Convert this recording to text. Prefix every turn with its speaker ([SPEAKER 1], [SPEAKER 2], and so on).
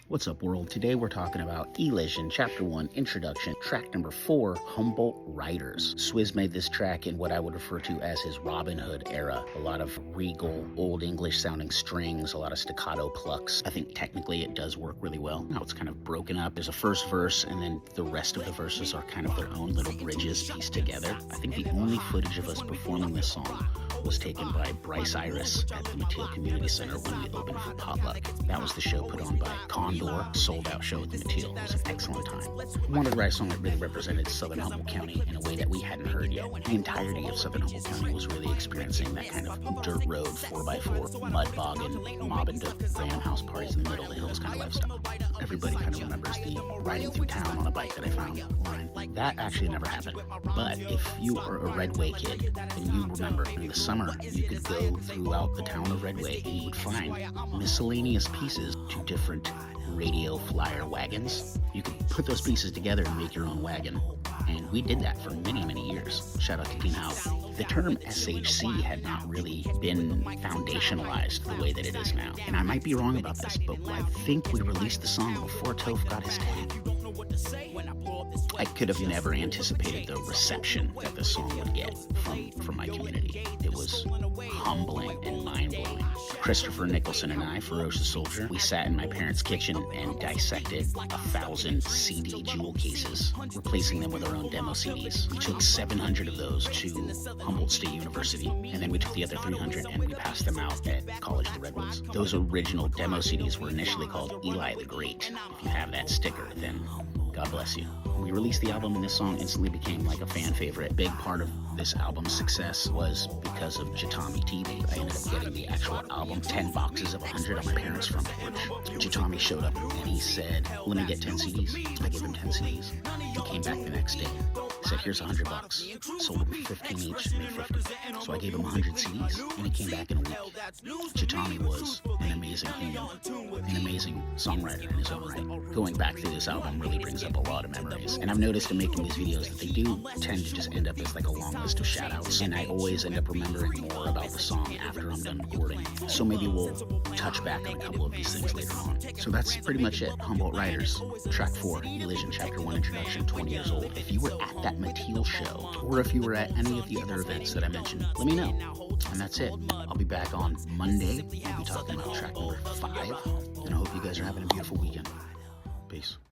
[SPEAKER 1] What's up, world? Today we're talking about Elision, Chapter 1, Introduction, track number 4, Humboldt Riders. Swizz made this track in what I would refer to as his Robin Hood era. A lot of regal, old English sounding strings, a lot of staccato plucks. I think technically it does work really well. Now it's kind of broken up. There's a first verse, and then the rest of the verses are kind of their own little bridges pieced together. I think the only footage of us performing this song was taken by Bryce Iris at the Mateel Community Center when we opened for Potluck. That was the show put on by Condor, sold-out show at the Mateel. It was an excellent time. We wanted to write a song that really represented Southern Humboldt County in a way that we hadn't heard yet. The entirety of Southern Humboldt County was really experiencing that kind of dirt road, 4x4, mud bogging, mobbing to random house parties in the middle of the hills kind of lifestyle. Everybody kind of remembers the riding through town on a bike that I found online. That actually never happened. But if you are a Redway kid and you remember in the summer, you could go throughout the town of Redway and you would find miscellaneous pieces to different radio flyer wagons. You could put those pieces together and make your own wagon. And we did that for many, many years. Shout out to Teen Howe. The term SHC had not really been foundationalized the way that it is now. And I might be wrong about this, but I think we released the song before Toph got his tag. I could have never anticipated the reception that this song would get from my community. It was humbling and mind-blowing. Christopher Nicholson and I, Ferocious Soldier, we sat in my parents' kitchen and dissected 1,000 CD jewel cases, replacing them with our own demo CDs. We took 700 of those to Humboldt State University, and then we took the other 300 and we passed them out at College of the Redwoods. Those original demo CDs were initially called Eli the Great. If you have that sticker, then God bless you. We released the album and this song instantly became like a fan favorite. A big part of this album's success was because of Jatami TV. I ended up getting the actual album, 10 boxes of 100 on my parents' front porch. Jatami showed up and he said, let me get 10 CDs. I gave him 10 CDs. He came back the next day. He said, here's $100. Sold him 15 each, made 50. So I gave him 100 CDs and he came back in a week. Jatami was an amazing human, an amazing songwriter in his own right. Going back through this album really brings up a lot of memories. And I've noticed in making these videos that they do tend to just end up as like a long list of shout outs. And I always end up remembering more about the song after I'm done recording. So maybe we'll touch back on a couple of these things later on. So that's pretty much it. Humboldt Riders, track 4, Elision, chapter 1, introduction, 20 years old. If you were at that Mateel show, or if you were at any of the other events that I mentioned, let me know. And that's it. I'll be back on Monday. I'll be talking about track number 5. And I hope you guys are having a beautiful weekend. Peace.